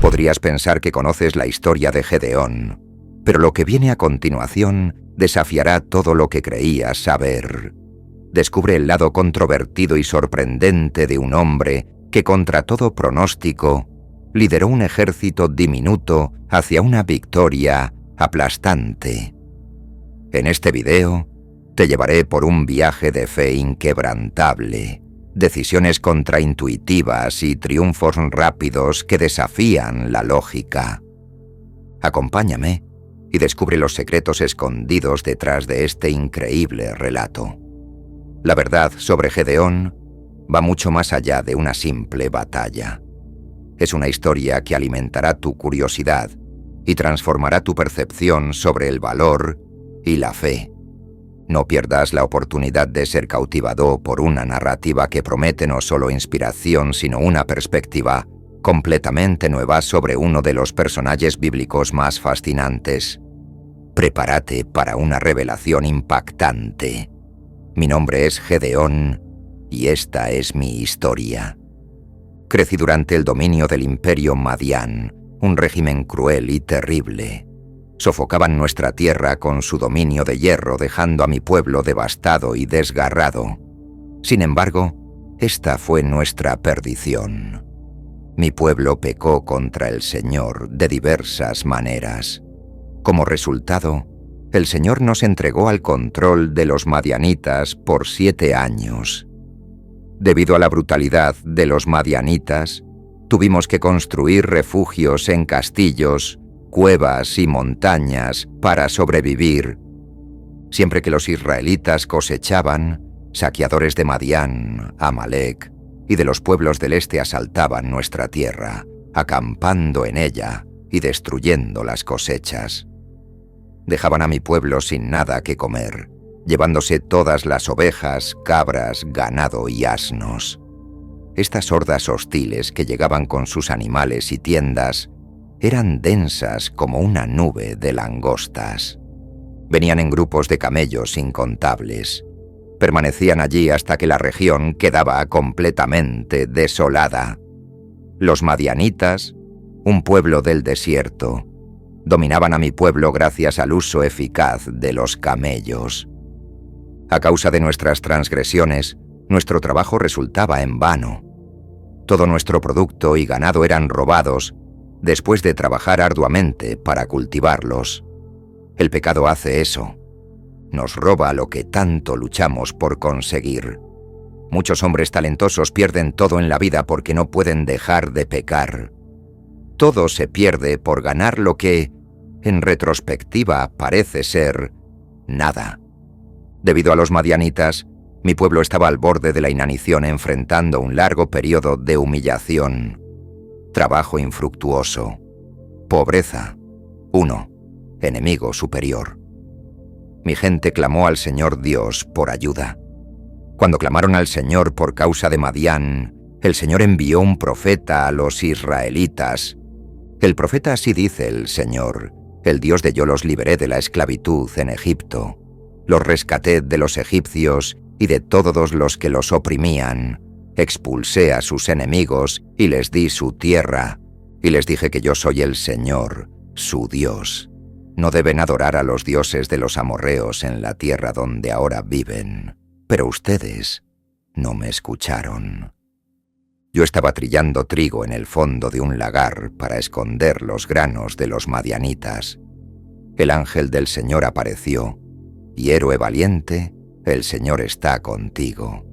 Podrías pensar que conoces la historia de Gedeón, pero lo que viene a continuación desafiará todo lo que creías saber. Descubre el lado controvertido y sorprendente de un hombre que, contra todo pronóstico, lideró un ejército diminuto hacia una victoria aplastante. En este video, te llevaré por un viaje de fe inquebrantable, decisiones contraintuitivas y triunfos rápidos que desafían la lógica. Acompáñame y descubre los secretos escondidos detrás de este increíble relato. La verdad sobre Gedeón va mucho más allá de una simple batalla. Es una historia que alimentará tu curiosidad y transformará tu percepción sobre el valor y la fe. No pierdas la oportunidad de ser cautivado por una narrativa que promete no solo inspiración, sino una perspectiva completamente nueva sobre uno de los personajes bíblicos más fascinantes. Prepárate para una revelación impactante. Mi nombre es Gedeón y esta es mi historia. Crecí durante el dominio del imperio Madián, un régimen cruel y terrible. Sofocaban nuestra tierra con su dominio de hierro, dejando a mi pueblo devastado y desgarrado. Sin embargo, esta fue nuestra perdición. Mi pueblo pecó contra el Señor de diversas maneras. Como resultado, el Señor nos entregó al control de los madianitas por 7 años. Debido a la brutalidad de los madianitas, tuvimos que construir refugios en castillos, cuevas y montañas para sobrevivir. Siempre que los israelitas cosechaban, saqueadores de Madián, Amalek y de los pueblos del este asaltaban nuestra tierra, acampando en ella y destruyendo las cosechas. Dejaban a mi pueblo sin nada que comer, llevándose todas las ovejas, cabras, ganado y asnos. Estas hordas hostiles que llegaban con sus animales y tiendas eran densas como una nube de langostas. Venían en grupos de camellos incontables. Permanecían allí hasta que la región quedaba completamente desolada. Los madianitas, un pueblo del desierto, dominaban a mi pueblo gracias al uso eficaz de los camellos. A causa de nuestras transgresiones, nuestro trabajo resultaba en vano. Todo nuestro producto y ganado eran robados después de trabajar arduamente para cultivarlos. El pecado hace eso. Nos roba lo que tanto luchamos por conseguir. Muchos hombres talentosos pierden todo en la vida porque no pueden dejar de pecar. Todo se pierde por ganar lo que, en retrospectiva, parece ser nada. Debido a los madianitas, mi pueblo estaba al borde de la inanición, enfrentando un largo periodo de humillación, trabajo infructuoso, pobreza, enemigo superior. Mi gente clamó al Señor Dios por ayuda. Cuando clamaron al Señor por causa de Madián, el Señor envió un profeta a los israelitas. El profeta así dice el Señor: el Dios de yo los liberé de la esclavitud en Egipto. Los rescaté de los egipcios y de todos los que los oprimían. Expulsé a sus enemigos y les di su tierra. Y les dije que yo soy el Señor, su Dios. No deben adorar a los dioses de los amorreos en la tierra donde ahora viven. Pero ustedes no me escucharon. Yo estaba trillando trigo en el fondo de un lagar para esconder los granos de los madianitas. El ángel del Señor apareció, y héroe valiente, el Señor está contigo.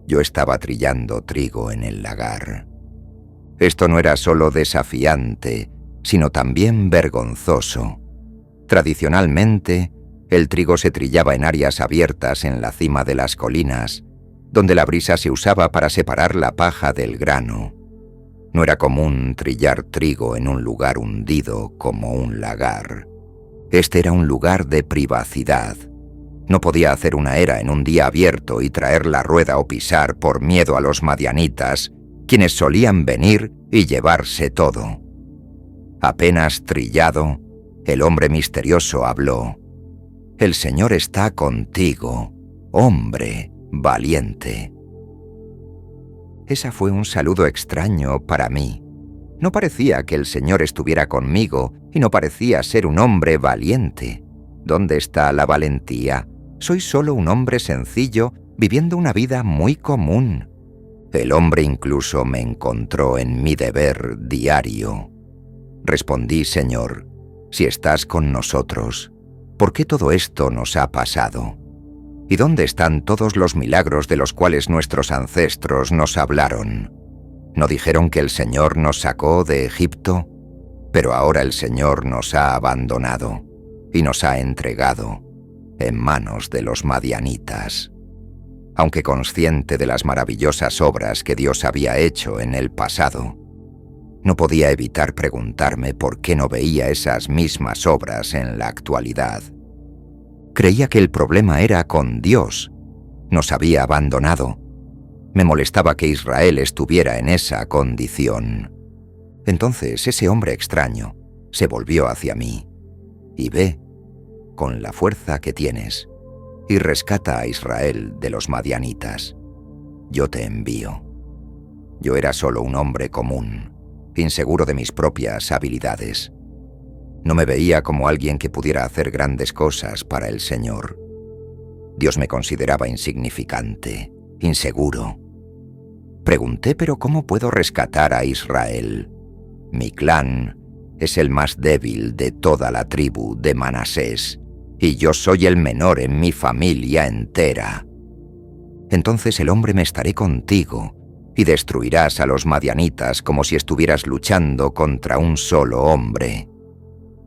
Yo estaba trillando trigo en el lagar. Esto no era solo desafiante, sino también vergonzoso. Tradicionalmente, el trigo se trillaba en áreas abiertas en la cima de las colinas, donde la brisa se usaba para separar la paja del grano. No era común trillar trigo en un lugar hundido como un lagar. Este era un lugar de privacidad. No podía hacer una era en un día abierto y traer la rueda o pisar por miedo a los madianitas, quienes solían venir y llevarse todo. Apenas trillado, el hombre misterioso habló: «El Señor está contigo, hombre valiente». Esa fue un saludo extraño para mí. No parecía que el Señor estuviera conmigo y no parecía ser un hombre valiente. ¿Dónde está la valentía? Soy solo un hombre sencillo viviendo una vida muy común. El hombre incluso me encontró en mi deber diario. Respondí: Señor, si estás con nosotros, ¿por qué todo esto nos ha pasado? ¿Y dónde están todos los milagros de los cuales nuestros ancestros nos hablaron? ¿No dijeron que el Señor nos sacó de Egipto? Pero ahora el Señor nos ha abandonado y nos ha entregado en manos de los madianitas. Aunque consciente de las maravillosas obras que Dios había hecho en el pasado, no podía evitar preguntarme por qué no veía esas mismas obras en la actualidad. Creía que el problema era con Dios. Nos había abandonado. Me molestaba que Israel estuviera en esa condición. Entonces ese hombre extraño se volvió hacia mí. Y ve, con la fuerza que tienes, y rescata a Israel de los madianitas. Yo te envío. Yo era solo un hombre común, inseguro de mis propias habilidades. No me veía como alguien que pudiera hacer grandes cosas para el Señor. Dios me consideraba insignificante, inseguro. Pregunté: ¿pero cómo puedo rescatar a Israel? Mi clan es el más débil de toda la tribu de Manasés, y yo soy el menor en mi familia entera. Entonces el hombre: me estaré contigo, y destruirás a los madianitas como si estuvieras luchando contra un solo hombre.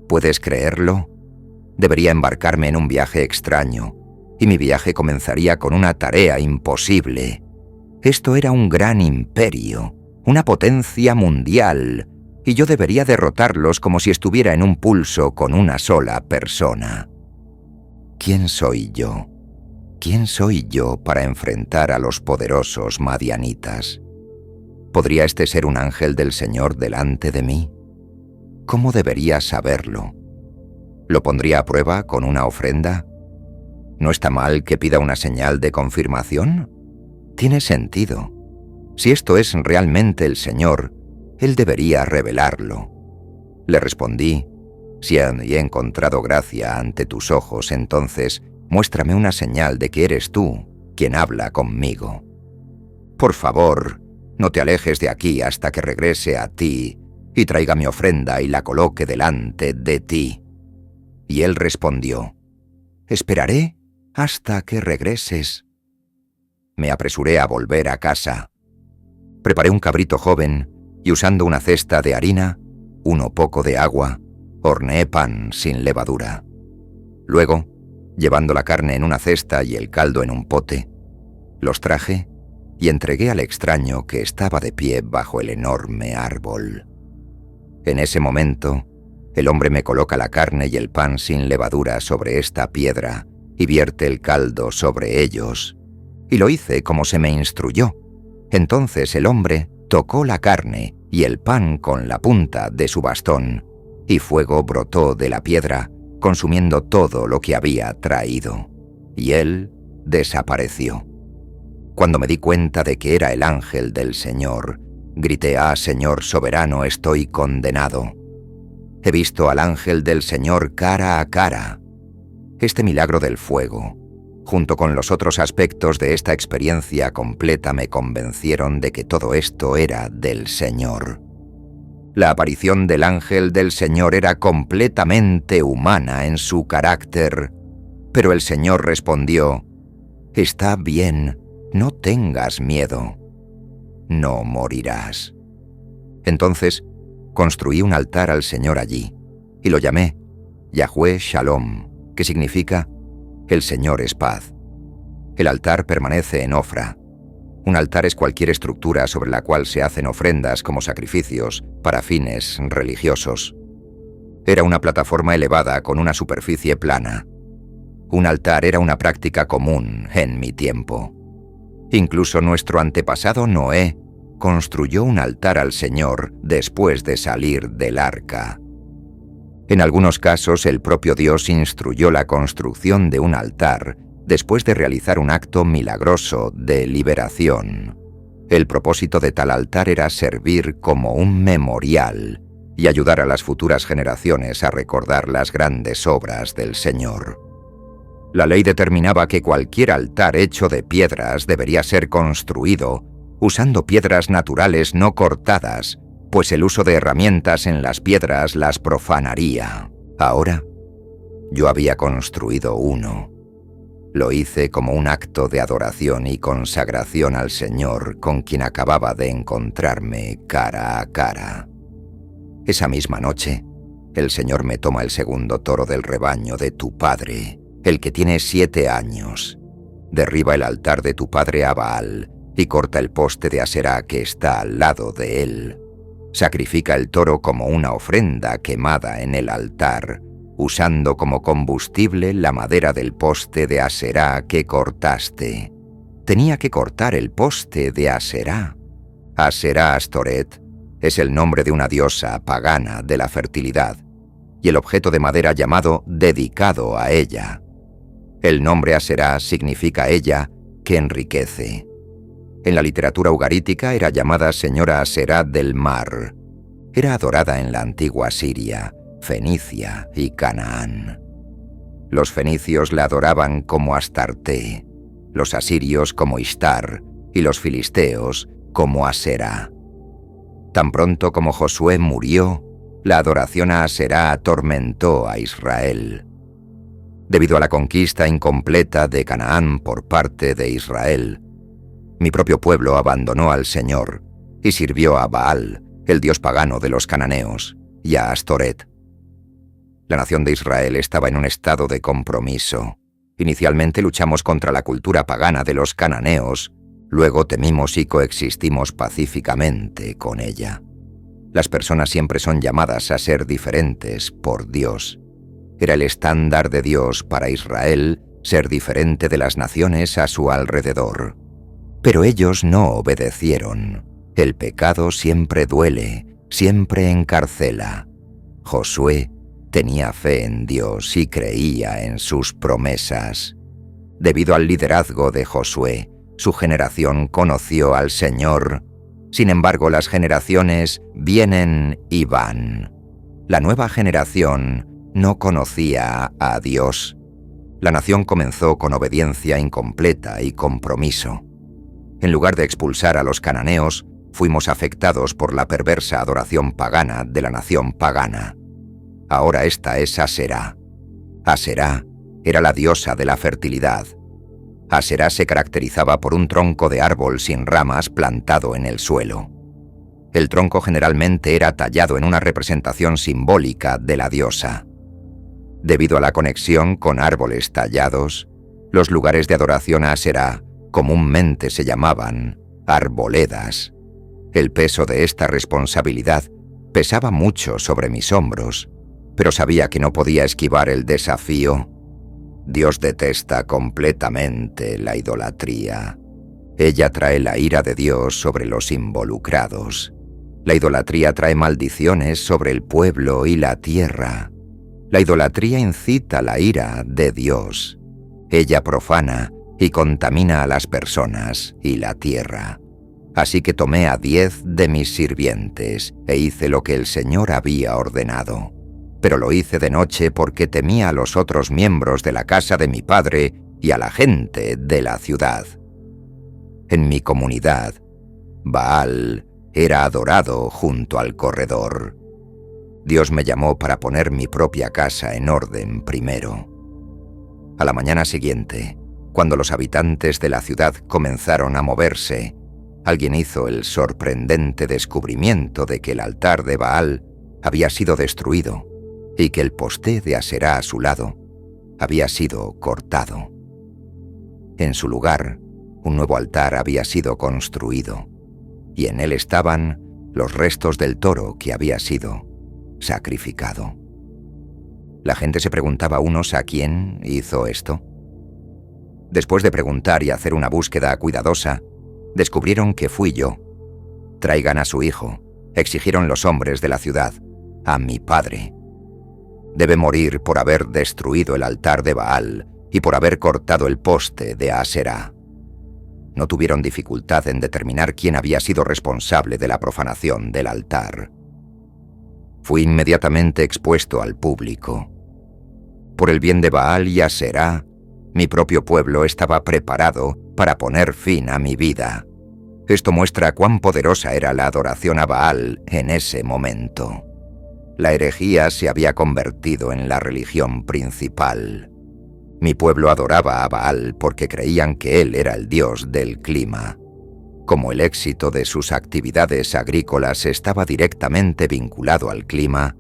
¿Puedes creerlo? Debería embarcarme en un viaje extraño, y mi viaje comenzaría con una tarea imposible. Esto era un gran imperio, una potencia mundial, y yo debería derrotarlos como si estuviera en un pulso con una sola persona. ¿Quién soy yo? ¿Quién soy yo para enfrentar a los poderosos madianitas? ¿Podría este ser un ángel del Señor delante de mí? ¿Cómo debería saberlo? ¿Lo pondría a prueba con una ofrenda? ¿No está mal que pida una señal de confirmación? Tiene sentido. Si esto es realmente el Señor, Él debería revelarlo. Le respondí: si he encontrado gracia ante tus ojos, entonces muéstrame una señal de que eres tú quien habla conmigo. Por favor, no te alejes de aquí hasta que regrese a ti y traiga mi ofrenda y la coloque delante de ti. Y él respondió: esperaré hasta que regreses. Me apresuré a volver a casa. Preparé un cabrito joven y, usando una cesta de harina, uno poco de agua, horneé pan sin levadura. Luego, llevando la carne en una cesta y el caldo en un pote, los traje y entregué al extraño que estaba de pie bajo el enorme árbol. En ese momento, el hombre me coloca la carne y el pan sin levadura sobre esta piedra y vierte el caldo sobre ellos. Y lo hice como se me instruyó. Entonces el hombre tocó la carne y el pan con la punta de su bastón, y fuego brotó de la piedra, consumiendo todo lo que había traído. Y él desapareció. Cuando me di cuenta de que era el ángel del Señor, grité: «¡Ah, Señor soberano, estoy condenado! He visto al ángel del Señor cara a cara». Este milagro del fuego, junto con los otros aspectos de esta experiencia completa, me convencieron de que todo esto era del Señor. La aparición del ángel del Señor era completamente humana en su carácter, pero el Señor respondió: «Está bien, no tengas miedo. No morirás». Entonces construí un altar al Señor allí, y lo llamé Yahweh Shalom, que significa «El Señor es paz». El altar permanece en Ofra. Un altar es cualquier estructura sobre la cual se hacen ofrendas como sacrificios para fines religiosos. Era una plataforma elevada con una superficie plana. Un altar era una práctica común en mi tiempo. Incluso nuestro antepasado Noé construyó un altar al Señor después de salir del arca. En algunos casos, el propio Dios instruyó la construcción de un altar después de realizar un acto milagroso de liberación. El propósito de tal altar era servir como un memorial y ayudar a las futuras generaciones a recordar las grandes obras del Señor. La ley determinaba que cualquier altar hecho de piedras debería ser construido usando piedras naturales no cortadas, pues el uso de herramientas en las piedras las profanaría. Ahora, yo había construido uno. Lo hice como un acto de adoración y consagración al Señor con quien acababa de encontrarme cara a cara. Esa misma noche, el Señor me toma el segundo toro del rebaño de tu padre, el que tiene 7 años. Derriba el altar de tu padre a Baal y corta el poste de Aserá que está al lado de él. Sacrifica el toro como una ofrenda quemada en el altar, usando como combustible la madera del poste de Aserá que cortaste. Tenía que cortar el poste de Aserá. Aserá Astoret es el nombre de una diosa pagana de la fertilidad y el objeto de madera llamado dedicado a ella. El nombre Aserá significa ella que enriquece. En la literatura ugarítica era llamada señora Aserá del mar. Era adorada en la antigua Siria, Fenicia y Canaán. Los fenicios la adoraban como Astarte, los asirios como Istar y los filisteos como Aserá. Tan pronto como Josué murió, la adoración a Aserá atormentó a Israel. Debido a la conquista incompleta de Canaán por parte de Israel, mi propio pueblo abandonó al Señor y sirvió a Baal, el dios pagano de los cananeos, y a Astoret. La nación de Israel estaba en un estado de compromiso. Inicialmente luchamos contra la cultura pagana de los cananeos, luego temimos y coexistimos pacíficamente con ella. Las personas siempre son llamadas a ser diferentes por Dios. Era el estándar de Dios para Israel ser diferente de las naciones a su alrededor. Pero ellos no obedecieron. El pecado siempre duele, siempre encarcela. Josué tenía fe en Dios y creía en sus promesas. Debido al liderazgo de Josué, su generación conoció al Señor. Sin embargo, las generaciones vienen y van. La nueva generación no conocía a Dios. La nación comenzó con obediencia incompleta y compromiso. En lugar de expulsar a los cananeos, fuimos afectados por la perversa adoración pagana de la nación pagana. Ahora esta es Aserá. Aserá era la diosa de la fertilidad. Aserá se caracterizaba por un tronco de árbol sin ramas plantado en el suelo. El tronco generalmente era tallado en una representación simbólica de la diosa. Debido a la conexión con árboles tallados, los lugares de adoración a Aserá comúnmente se llamaban arboledas. El peso de esta responsabilidad pesaba mucho sobre mis hombros, pero sabía que no podía esquivar el desafío. Dios detesta completamente la idolatría. Ella trae la ira de Dios sobre los involucrados. La idolatría trae maldiciones sobre el pueblo y la tierra. La idolatría incita la ira de Dios. Ella profana y contamina a las personas y la tierra. Así que tomé a 10 de mis sirvientes e hice lo que el Señor había ordenado. Pero lo hice de noche porque temía a los otros miembros de la casa de mi padre y a la gente de la ciudad. En mi comunidad, Baal era adorado junto al corredor. Dios me llamó para poner mi propia casa en orden primero. A la mañana siguiente, cuando los habitantes de la ciudad comenzaron a moverse, alguien hizo el sorprendente descubrimiento de que el altar de Baal había sido destruido y que el poste de Aserá a su lado había sido cortado. En su lugar, un nuevo altar había sido construido, y en él estaban los restos del toro que había sido sacrificado. La gente se preguntaba unos a quién hizo esto. Después de preguntar y hacer una búsqueda cuidadosa, descubrieron que fui yo. Traigan a su hijo, exigieron los hombres de la ciudad, a mi padre. Debe morir por haber destruido el altar de Baal y por haber cortado el poste de Aserá. No tuvieron dificultad en determinar quién había sido responsable de la profanación del altar. Fui inmediatamente expuesto al público. Por el bien de Baal y Aserá, mi propio pueblo estaba preparado para poner fin a mi vida. Esto muestra cuán poderosa era la adoración a Baal en ese momento. La herejía se había convertido en la religión principal. Mi pueblo adoraba a Baal porque creían que él era el dios del clima. Como el éxito de sus actividades agrícolas estaba directamente vinculado al clima,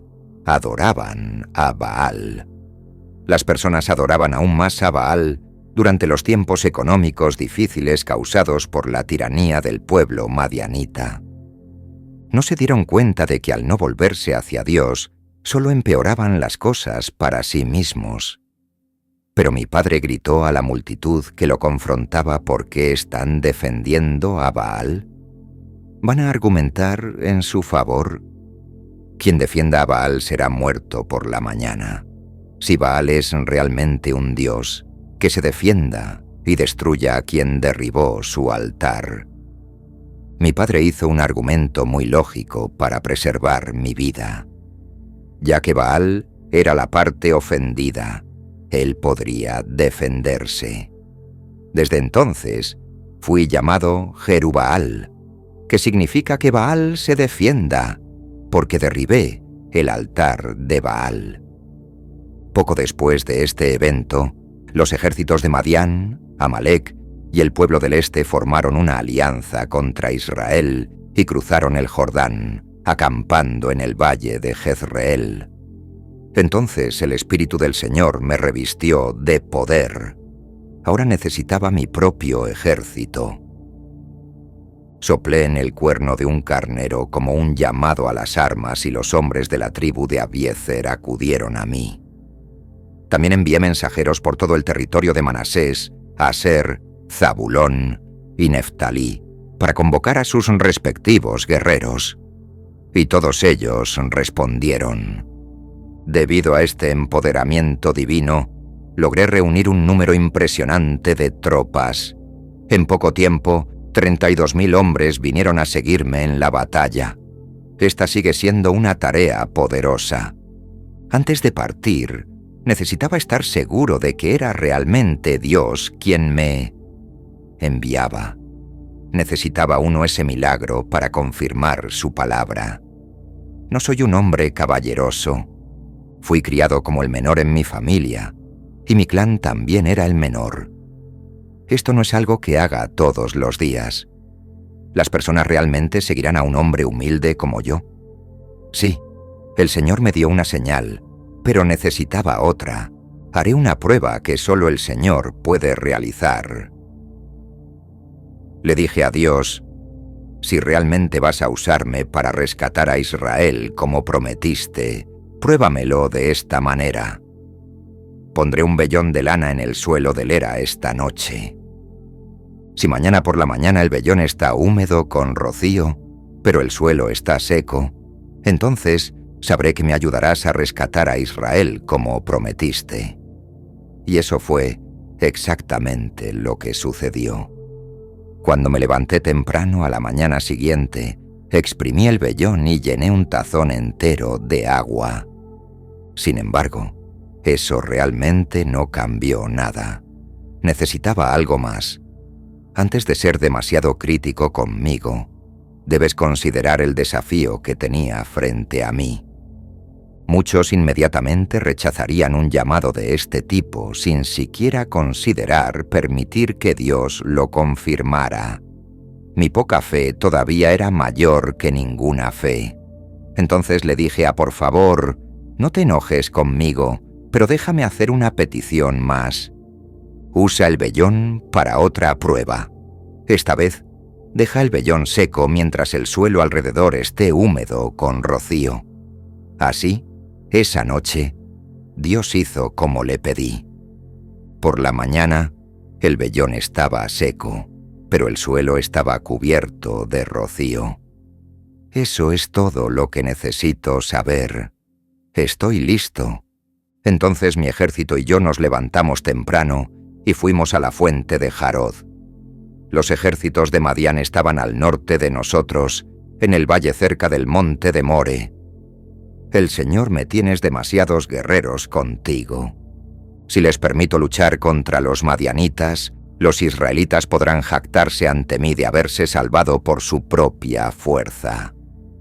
adoraban a Baal. Las personas adoraban aún más a Baal durante los tiempos económicos difíciles causados por la tiranía del pueblo madianita. No se dieron cuenta de que al no volverse hacia Dios, solo empeoraban las cosas para sí mismos. Pero mi padre gritó a la multitud que lo confrontaba: ¿por qué están defendiendo a Baal? ¿Van a argumentar en su favor? Quien defienda a Baal será muerto por la mañana. Si Baal es realmente un dios, que se defienda y destruya a quien derribó su altar. Mi padre hizo un argumento muy lógico para preservar mi vida. Ya que Baal era la parte ofendida, él podría defenderse. Desde entonces, fui llamado Jerubbaal, que significa que Baal se defienda, porque derribé el altar de Baal. Poco después de este evento, los ejércitos de Madián, Amalek y el pueblo del este formaron una alianza contra Israel y cruzaron el Jordán, acampando en el valle de Jezreel. Entonces el Espíritu del Señor me revistió de poder. Ahora necesitaba mi propio ejército. Soplé en el cuerno de un carnero como un llamado a las armas y los hombres de la tribu de Abiezer acudieron a mí. También envié mensajeros por todo el territorio de Manasés, Aser, Zabulón y Neftalí para convocar a sus respectivos guerreros. Y todos ellos respondieron. Debido a este empoderamiento divino, logré reunir un número impresionante de tropas. En poco tiempo, 32.000 hombres vinieron a seguirme en la batalla. Esta sigue siendo una tarea poderosa. Antes de partir, necesitaba estar seguro de que era realmente Dios quien me enviaba. Necesitaba uno ese milagro para confirmar su palabra. No soy un hombre caballeroso. Fui criado como el menor en mi familia, y mi clan también era el menor. Esto no es algo que haga todos los días. ¿Las personas realmente seguirán a un hombre humilde como yo? Sí, el Señor me dio una señal, pero necesitaba otra. Haré una prueba que solo el Señor puede realizar. Le dije a Dios: si realmente vas a usarme para rescatar a Israel como prometiste, pruébamelo de esta manera. Pondré un vellón de lana en el suelo del Era esta noche. Si mañana por la mañana el vellón está húmedo con rocío, pero el suelo está seco, entonces sabré que me ayudarás a rescatar a Israel como prometiste. Y eso fue exactamente lo que sucedió. Cuando me levanté temprano a la mañana siguiente, exprimí el vellón y llené un tazón entero de agua. Sin embargo, eso realmente no cambió nada. Necesitaba algo más. Antes de ser demasiado crítico conmigo, debes considerar el desafío que tenía frente a mí. Muchos inmediatamente rechazarían un llamado de este tipo sin siquiera considerar permitir que Dios lo confirmara. Mi poca fe todavía era mayor que ninguna fe. Entonces le dije por favor, no te enojes conmigo, pero déjame hacer una petición más. Usa el vellón para otra prueba. Esta vez, deja el vellón seco mientras el suelo alrededor esté húmedo con rocío. Así, esa noche, Dios hizo como le pedí. Por la mañana, el vellón estaba seco, pero el suelo estaba cubierto de rocío. Eso es todo lo que necesito saber. Estoy listo. Entonces mi ejército y yo nos levantamos temprano y fuimos a la fuente de Jarod. Los ejércitos de Madián estaban al norte de nosotros, en el valle cerca del monte de More. El Señor me tienes demasiados guerreros contigo. Si les permito luchar contra los madianitas, los israelitas podrán jactarse ante mí de haberse salvado por su propia fuerza.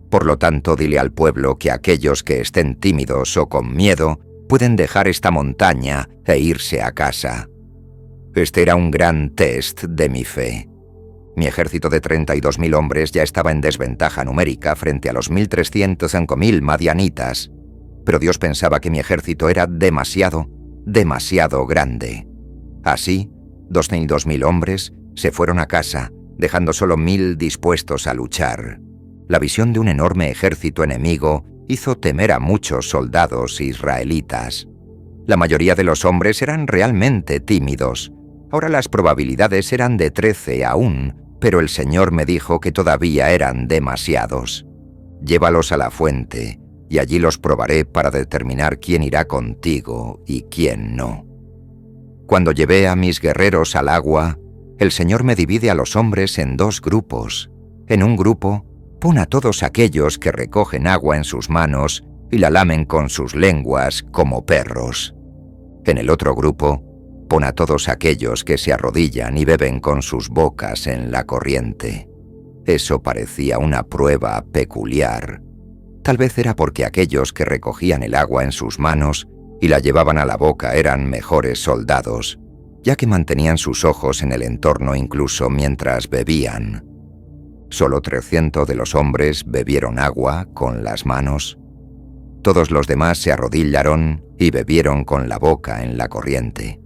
Por lo tanto, dile al pueblo que aquellos que estén tímidos o con miedo pueden dejar esta montaña e irse a casa. Este era un gran test de mi fe. Mi ejército de 32.000 hombres ya estaba en desventaja numérica frente a los 1.305.000 madianitas, pero Dios pensaba que mi ejército era demasiado grande. Así, 2.000 hombres se fueron a casa, dejando solo 1.000 dispuestos a luchar. La visión de un enorme ejército enemigo hizo temer a muchos soldados israelitas. La mayoría de los hombres eran realmente tímidos. Ahora las probabilidades eran de 13 a 1, pero el Señor me dijo que todavía eran demasiados. Llévalos a la fuente, y allí los probaré para determinar quién irá contigo y quién no. Cuando llevé a mis guerreros al agua, el Señor me divide a los hombres en 2 grupos. En un grupo, pon a todos aquellos que recogen agua en sus manos y la lamen con sus lenguas como perros. En el otro grupo, pon a todos aquellos que se arrodillan y beben con sus bocas en la corriente. Eso parecía una prueba peculiar. Tal vez era porque aquellos que recogían el agua en sus manos y la llevaban a la boca eran mejores soldados, ya que mantenían sus ojos en el entorno incluso mientras bebían. Solo 300 de los hombres bebieron agua con las manos. Todos los demás se arrodillaron y bebieron con la boca en la corriente.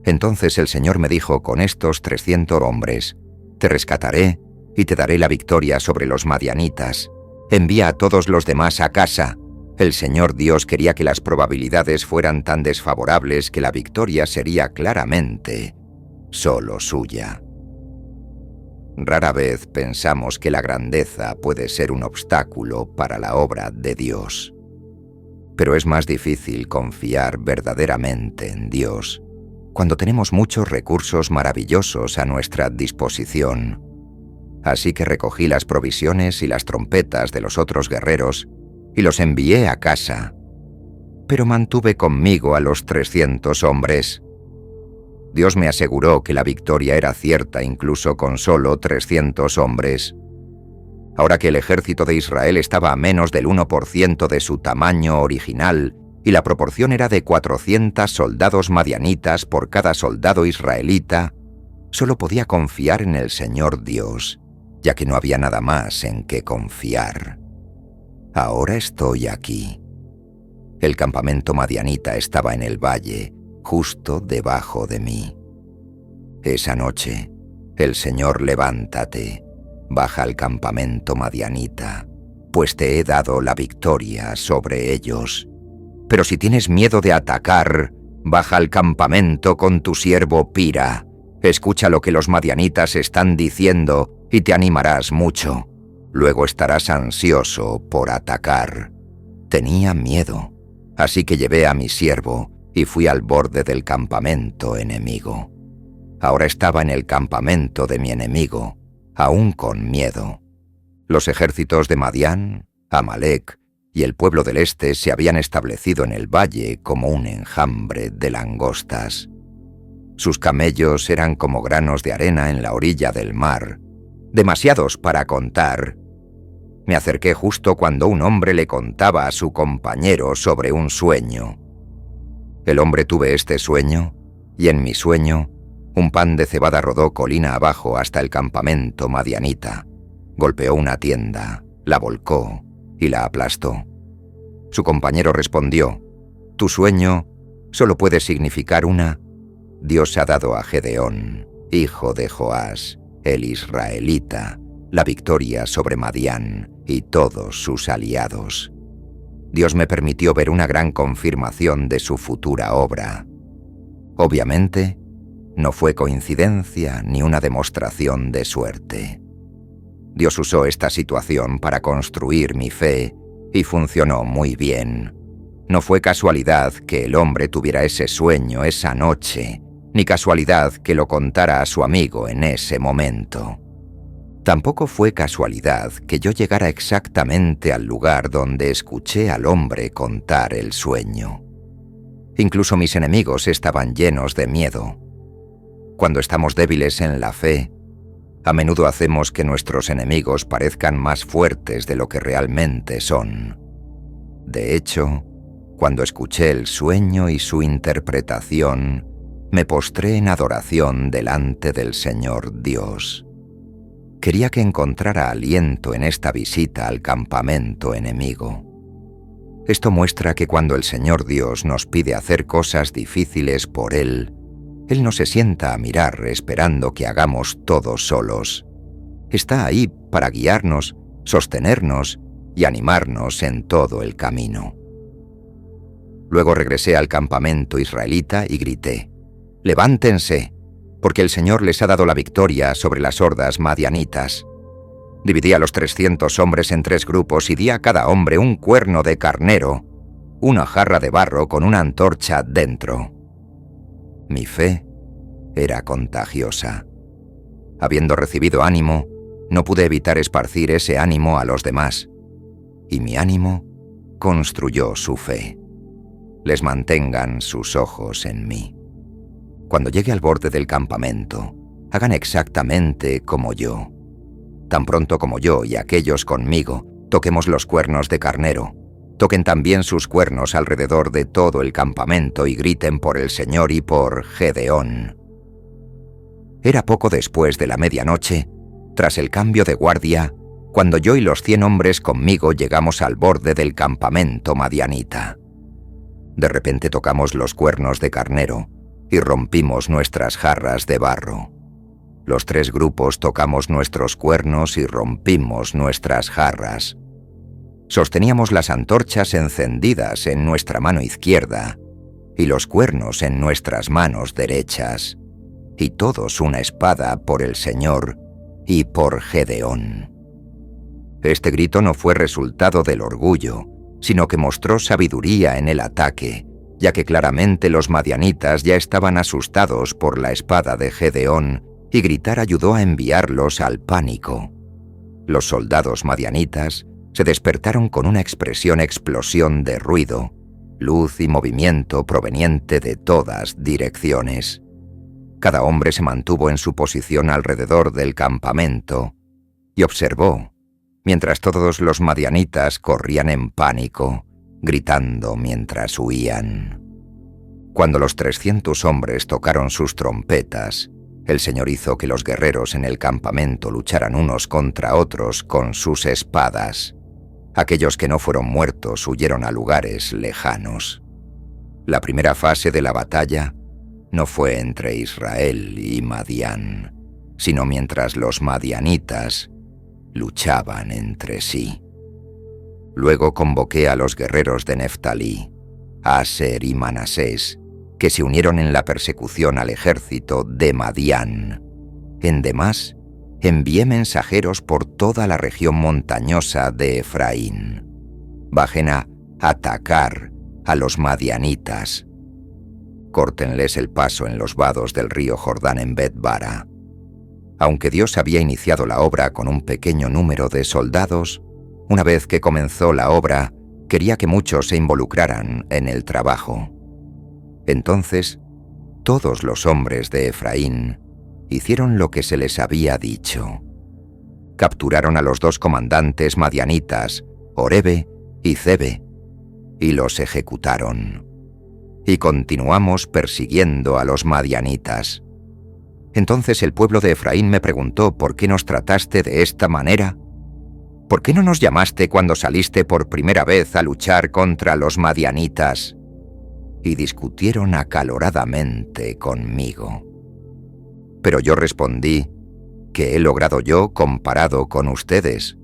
Entonces el Señor me dijo con estos 300 hombres, te rescataré y te daré la victoria sobre los madianitas. Envía a todos los demás a casa. El Señor Dios quería que las probabilidades fueran tan desfavorables que la victoria sería claramente solo suya. Rara vez pensamos que la grandeza puede ser un obstáculo para la obra de Dios. Pero es más difícil confiar verdaderamente en Dios cuando tenemos muchos recursos maravillosos a nuestra disposición. Así que recogí las provisiones y las trompetas de los otros guerreros y los envié a casa. Pero mantuve conmigo a los 300 hombres. Dios me aseguró que la victoria era cierta incluso con solo 300 hombres. Ahora que el ejército de Israel estaba a menos del 1% de su tamaño original y la proporción era de 400 soldados madianitas por cada soldado israelita, solo podía confiar en el Señor Dios, ya que no había nada más en que confiar. Ahora estoy aquí. El campamento madianita estaba en el valle, justo debajo de mí. Esa noche, el Señor levántate, baja al campamento madianita, pues te he dado la victoria sobre ellos. Pero si tienes miedo de atacar, baja al campamento con tu siervo Pira. Escucha lo que los madianitas están diciendo y te animarás mucho. Luego estarás ansioso por atacar. Tenía miedo, así que llevé a mi siervo y fui al borde del campamento enemigo. Ahora estaba en el campamento de mi enemigo, aún con miedo. Los ejércitos de Madián, Amalek y el pueblo del este se habían establecido en el valle como un enjambre de langostas. Sus camellos eran como granos de arena en la orilla del mar, demasiados para contar. Me acerqué justo cuando un hombre le contaba a su compañero sobre un sueño. El hombre tuve este sueño, y en mi sueño, un pan de cebada rodó colina abajo hasta el campamento madianita. Golpeó una tienda, la volcó y la aplastó. Su compañero respondió, «Tu sueño solo puede significar una. Dios ha dado a Gedeón, hijo de Joás, el israelita, la victoria sobre Madián y todos sus aliados. Dios me permitió ver una gran confirmación de su futura obra. Obviamente, no fue coincidencia ni una demostración de suerte. Dios usó esta situación para construir mi fe y funcionó muy bien. No fue casualidad que el hombre tuviera ese sueño esa noche, ni casualidad que lo contara a su amigo en ese momento. Tampoco fue casualidad que yo llegara exactamente al lugar donde escuché al hombre contar el sueño. Incluso mis enemigos estaban llenos de miedo. Cuando estamos débiles en la fe, a menudo hacemos que nuestros enemigos parezcan más fuertes de lo que realmente son. De hecho, cuando escuché el sueño y su interpretación, me postré en adoración delante del Señor Dios. Quería que encontrara aliento en esta visita al campamento enemigo. Esto muestra que cuando el Señor Dios nos pide hacer cosas difíciles por Él no se sienta a mirar esperando que hagamos todo solos. Está ahí para guiarnos, sostenernos y animarnos en todo el camino. Luego regresé al campamento israelita y grité: «¡Levántense!», porque el Señor les ha dado la victoria sobre las hordas madianitas. Dividí a los 300 hombres en 3 grupos y di a cada hombre un cuerno de carnero, una jarra de barro con una antorcha dentro. Mi fe era contagiosa. Habiendo recibido ánimo, no pude evitar esparcir ese ánimo a los demás, y mi ánimo construyó su fe. Les mantengan sus ojos en mí. Cuando llegue al borde del campamento, hagan exactamente como yo. Tan pronto como yo y aquellos conmigo toquemos los cuernos de carnero, toquen también sus cuernos alrededor de todo el campamento y griten por el Señor y por Gedeón. Era poco después de la medianoche, tras el cambio de guardia, cuando yo y los 100 hombres conmigo llegamos al borde del campamento madianita. De repente tocamos los cuernos de carnero y rompimos nuestras jarras de barro. Los 3 grupos tocamos nuestros cuernos y rompimos nuestras jarras. Sosteníamos las antorchas encendidas en nuestra mano izquierda y los cuernos en nuestras manos derechas, y todos una espada por el Señor y por Gedeón. Este grito no fue resultado del orgullo, sino que mostró sabiduría en el ataque, ya que claramente los madianitas ya estaban asustados por la espada de Gedeón, y gritar ayudó a enviarlos al pánico. Los soldados madianitas se despertaron con una explosión de ruido, luz y movimiento proveniente de todas direcciones. Cada hombre se mantuvo en su posición alrededor del campamento y observó, mientras todos los madianitas corrían en pánico, gritando mientras huían. Cuando los 300 hombres tocaron sus trompetas, el Señor hizo que los guerreros en el campamento lucharan unos contra otros con sus espadas. Aquellos que no fueron muertos huyeron a lugares lejanos. La primera fase de la batalla no fue entre Israel y Madián, sino mientras los madianitas luchaban entre sí. Luego convoqué a los guerreros de Neftalí, Aser y Manasés, que se unieron en la persecución al ejército de Madián. En demás, envié mensajeros por toda la región montañosa de Efraín. Bajen a atacar a los madianitas. Córtenles el paso en los vados del río Jordán en Bet-bara. Aunque Dios había iniciado la obra con un pequeño número de soldados, una vez que comenzó la obra, quería que muchos se involucraran en el trabajo. Entonces, todos los hombres de Efraín hicieron lo que se les había dicho. Capturaron a los 2 comandantes madianitas, Orebe y Zebe, y los ejecutaron. Y continuamos persiguiendo a los madianitas. Entonces el pueblo de Efraín me preguntó: ¿por qué nos trataste de esta manera? ¿Por qué no nos llamaste cuando saliste por primera vez a luchar contra los madianitas? Y discutieron acaloradamente conmigo. Pero yo respondí: ¿qué he logrado yo comparado con ustedes?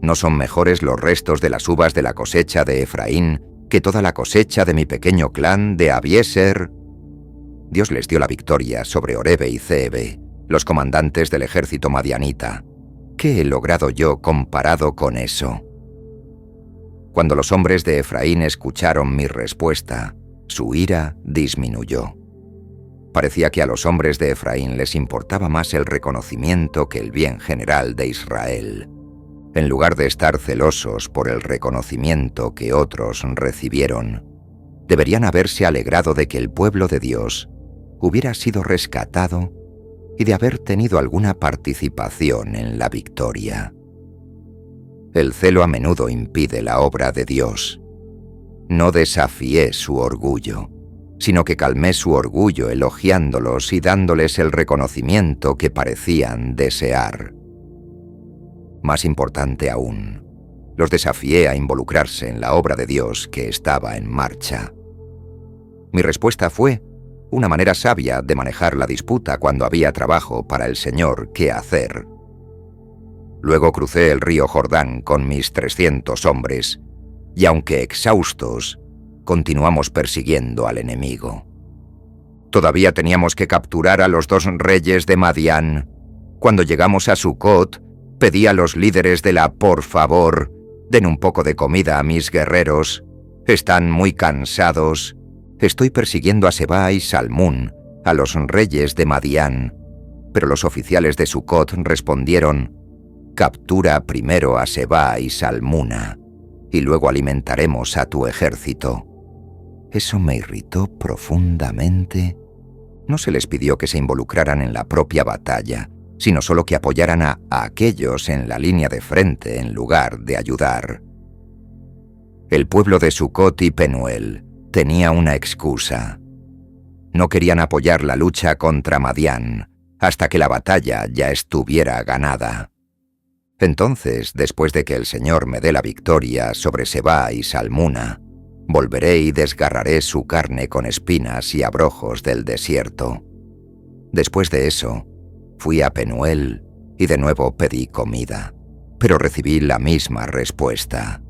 ¿No son mejores los restos de las uvas de la cosecha de Efraín que toda la cosecha de mi pequeño clan de Abieser? Dios les dio la victoria sobre Orebe y Zebe, los comandantes del ejército madianita. ¿Qué he logrado yo comparado con eso? Cuando los hombres de Efraín escucharon mi respuesta, su ira disminuyó. Parecía que a los hombres de Efraín les importaba más el reconocimiento que el bien general de Israel. En lugar de estar celosos por el reconocimiento que otros recibieron, deberían haberse alegrado de que el pueblo de Dios hubiera sido rescatado y de haber tenido alguna participación en la victoria. El celo a menudo impide la obra de Dios. No desafié su orgullo, sino que calmé su orgullo elogiándolos y dándoles el reconocimiento que parecían desear. Más importante aún, los desafié a involucrarse en la obra de Dios que estaba en marcha. Mi respuesta fue una manera sabia de manejar la disputa cuando había trabajo para el Señor que hacer. Luego crucé el río Jordán con mis 300 hombres, y aunque exhaustos, continuamos persiguiendo al enemigo. Todavía teníamos que capturar a los 2 reyes de Madián. Cuando llegamos a Sucot, pedí a los líderes de la por favor, den un poco de comida a mis guerreros. Están muy cansados. Estoy persiguiendo a Seba y Salmún, a los reyes de Madián. Pero los oficiales de Sucot respondieron: captura primero a Seba y Salmuna, y luego alimentaremos a tu ejército. Eso me irritó profundamente. No se les pidió que se involucraran en la propia batalla, sino solo que apoyaran a aquellos en la línea de frente en lugar de ayudar. El pueblo de Sucot y Penuel tenía una excusa. No querían apoyar la lucha contra Madián hasta que la batalla ya estuviera ganada. Entonces, después de que el Señor me dé la victoria sobre Seba y Salmuna, volveré y desgarraré su carne con espinas y abrojos del desierto. Después de eso, fui a Penuel y de nuevo pedí comida, pero recibí la misma respuesta.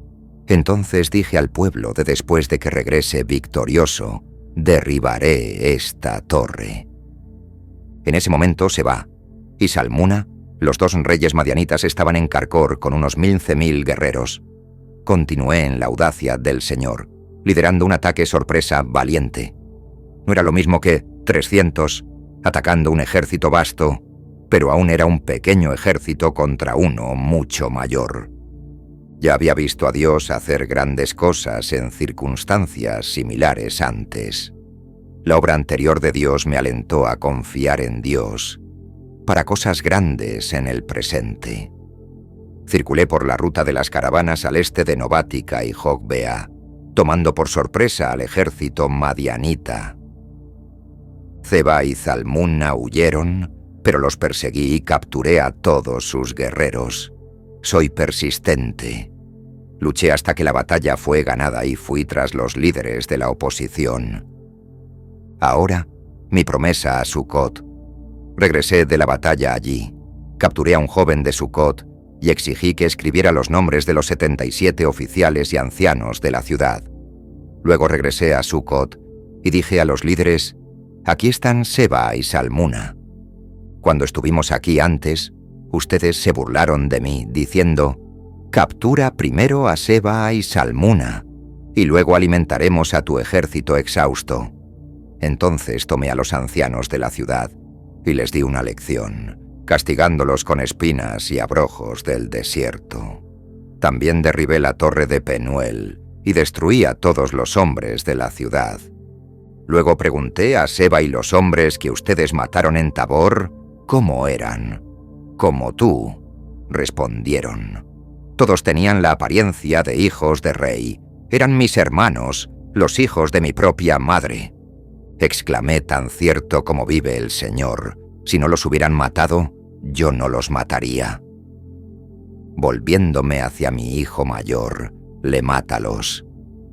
Entonces dije al pueblo de después de que regrese victorioso, derribaré esta torre. En ese momento Seba y Salmuna, los 2 reyes madianitas, estaban en Carcor con unos 15.000 guerreros. Continué en la audacia del Señor, liderando un ataque sorpresa valiente. No era lo mismo que 300 atacando un ejército vasto, pero aún era un pequeño ejército contra uno mucho mayor. Ya había visto a Dios hacer grandes cosas en circunstancias similares antes. La obra anterior de Dios me alentó a confiar en Dios para cosas grandes en el presente. Circulé por la ruta de las caravanas al este de Nobática y Jogbea, tomando por sorpresa al ejército madianita. Seba y Salmuna huyeron, pero los perseguí y capturé a todos sus guerreros. Soy persistente. Luché hasta que la batalla fue ganada y fui tras los líderes de la oposición. Ahora, mi promesa a Sucot. Regresé de la batalla allí, capturé a un joven de Sucot y exigí que escribiera los nombres de los 77 oficiales y ancianos de la ciudad. Luego regresé a Sucot y dije a los líderes: aquí están Seba y Salmuna. Cuando estuvimos aquí antes, ustedes se burlaron de mí, diciendo: captura primero a Seba y Salmuna, y luego alimentaremos a tu ejército exhausto. Entonces tomé a los ancianos de la ciudad y les di una lección, castigándolos con espinas y abrojos del desierto. También derribé la torre de Penuel y destruí a todos los hombres de la ciudad. Luego pregunté a Seba y los hombres que ustedes mataron en Tabor cómo eran. Como tú, respondieron. Todos tenían la apariencia de hijos de rey. Eran mis hermanos, los hijos de mi propia madre. Exclamé: tan cierto como vive el Señor, si no los hubieran matado, yo no los mataría. Volviéndome hacia mi hijo mayor, le mátalos.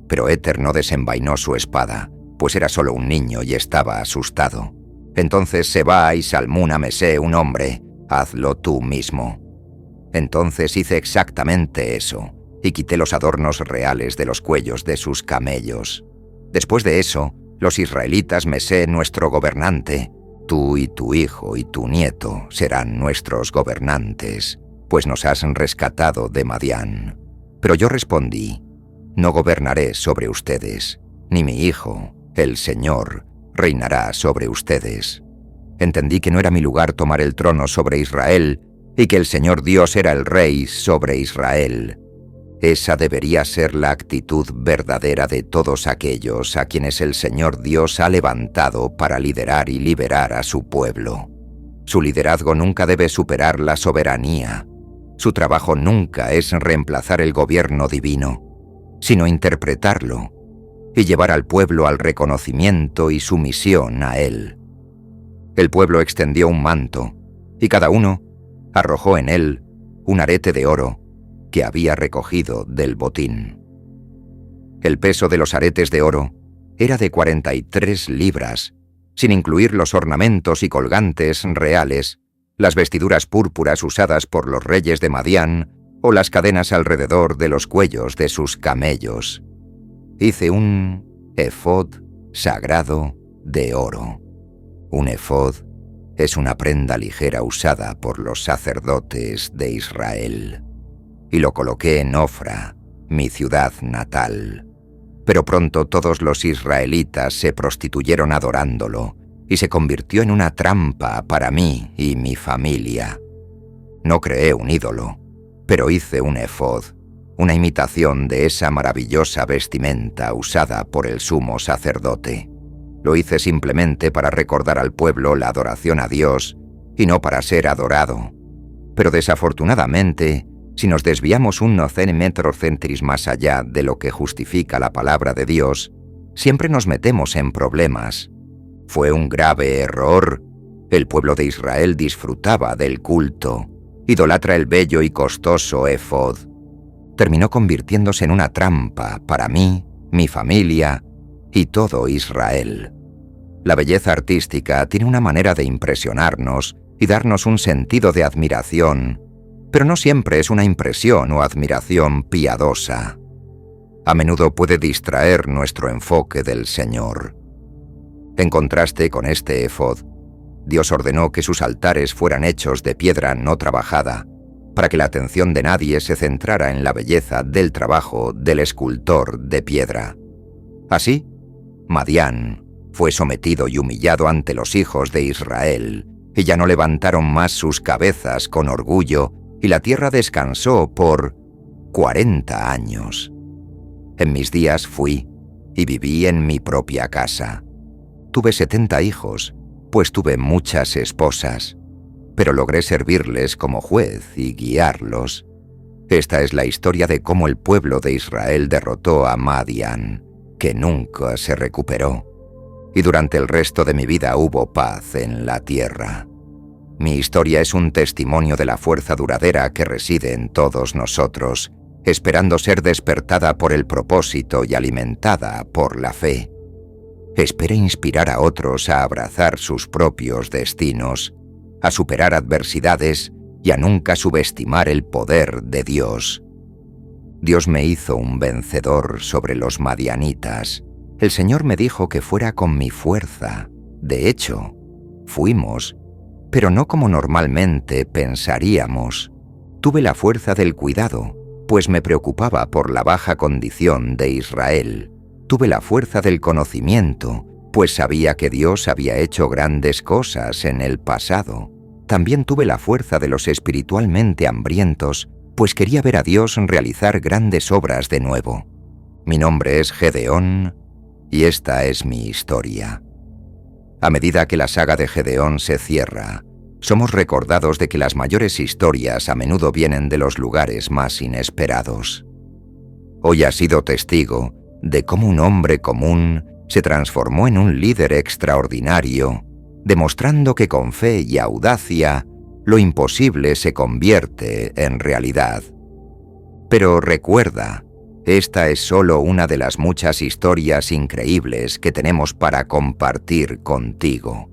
Pero Éter no desenvainó su espada, pues era solo un niño y estaba asustado. Entonces Seba y Salmuna Mesé, un hombre: hazlo tú mismo. Entonces hice exactamente eso, y quité los adornos reales de los cuellos de sus camellos. Después de eso, los israelitas: Mesé, nuestro gobernante, tú y tu hijo y tu nieto serán nuestros gobernantes, pues nos has rescatado de Madián. Pero yo respondí: no gobernaré sobre ustedes, ni mi hijo, el Señor, reinará sobre ustedes. Entendí que no era mi lugar tomar el trono sobre Israel y que el Señor Dios era el Rey sobre Israel. Esa debería ser la actitud verdadera de todos aquellos a quienes el Señor Dios ha levantado para liderar y liberar a su pueblo. Su liderazgo nunca debe superar la soberanía. Su trabajo nunca es reemplazar el gobierno divino, sino interpretarlo y llevar al pueblo al reconocimiento y sumisión a él. El pueblo extendió un manto, y cada uno arrojó en él un arete de oro que había recogido del botín. El peso de los aretes de oro era de 43 libras, sin incluir los ornamentos y colgantes reales, las vestiduras púrpuras usadas por los reyes de Madián o las cadenas alrededor de los cuellos de sus camellos. Hice un efod sagrado de oro. Un efod es una prenda ligera usada por los sacerdotes de Israel. Y lo coloqué en Ofra, mi ciudad natal. Pero pronto todos los israelitas se prostituyeron adorándolo, y se convirtió en una trampa para mí y mi familia. No creé un ídolo, pero hice un efod, una imitación de esa maravillosa vestimenta usada por el sumo sacerdote. Lo hice simplemente para recordar al pueblo la adoración a Dios y no para ser adorado. Pero desafortunadamente, si nos desviamos un metrocentris más allá de lo que justifica la palabra de Dios, siempre nos metemos en problemas. Fue un grave error. El pueblo de Israel disfrutaba del culto. Idolatra el bello y costoso efod. Terminó convirtiéndose en una trampa para mí, mi familia y todo Israel. La belleza artística tiene una manera de impresionarnos y darnos un sentido de admiración, pero no siempre es una impresión o admiración piadosa. A menudo puede distraer nuestro enfoque del Señor. En contraste con este efod, Dios ordenó que sus altares fueran hechos de piedra no trabajada, para que la atención de nadie se centrara en la belleza del trabajo del escultor de piedra. Así, Madián fue sometido y humillado ante los hijos de Israel, y ya no levantaron más sus cabezas con orgullo, y la tierra descansó por 40 años. En mis días fui y viví en mi propia casa. Tuve 70 hijos, pues tuve muchas esposas, pero logré servirles como juez y guiarlos. Esta es la historia de cómo el pueblo de Israel derrotó a Madián, que nunca se recuperó, y durante el resto de mi vida hubo paz en la tierra. Mi historia es un testimonio de la fuerza duradera que reside en todos nosotros, esperando ser despertada por el propósito y alimentada por la fe. Espera inspirar a otros a abrazar sus propios destinos, a superar adversidades y a nunca subestimar el poder de Dios. Dios me hizo un vencedor sobre los madianitas. El Señor me dijo que fuera con mi fuerza. De hecho, fuimos, pero no como normalmente pensaríamos. Tuve la fuerza del cuidado, pues me preocupaba por la baja condición de Israel. Tuve la fuerza del conocimiento, pues sabía que Dios había hecho grandes cosas en el pasado. También tuve la fuerza de los espiritualmente hambrientos, pues quería ver a Dios realizar grandes obras de nuevo. Mi nombre es Gedeón, y esta es mi historia. A medida que la saga de Gedeón se cierra, somos recordados de que las mayores historias a menudo vienen de los lugares más inesperados. Hoy has sido testigo de cómo un hombre común se transformó en un líder extraordinario, demostrando que con fe y audacia lo imposible se convierte en realidad. Pero recuerda, esta es solo una de las muchas historias increíbles que tenemos para compartir contigo.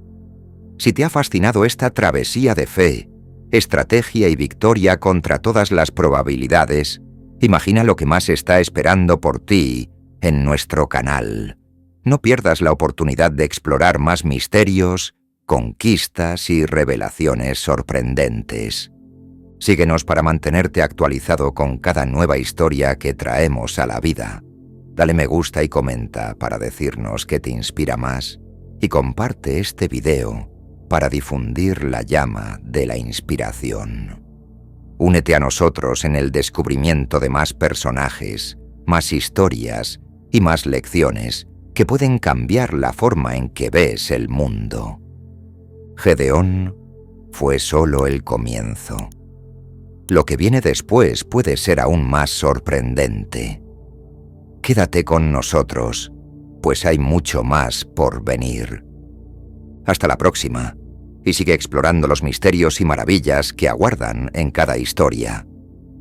Si te ha fascinado esta travesía de fe, estrategia y victoria contra todas las probabilidades, imagina lo que más está esperando por ti en nuestro canal. No pierdas la oportunidad de explorar más misterios, conquistas y revelaciones sorprendentes. Síguenos para mantenerte actualizado con cada nueva historia que traemos a la vida. Dale me gusta y comenta para decirnos qué te inspira más y comparte este video para difundir la llama de la inspiración. Únete a nosotros en el descubrimiento de más personajes, más historias y más lecciones que pueden cambiar la forma en que ves el mundo. Gedeón fue solo el comienzo. Lo que viene después puede ser aún más sorprendente. Quédate con nosotros, pues hay mucho más por venir. Hasta la próxima, y sigue explorando los misterios y maravillas que aguardan en cada historia.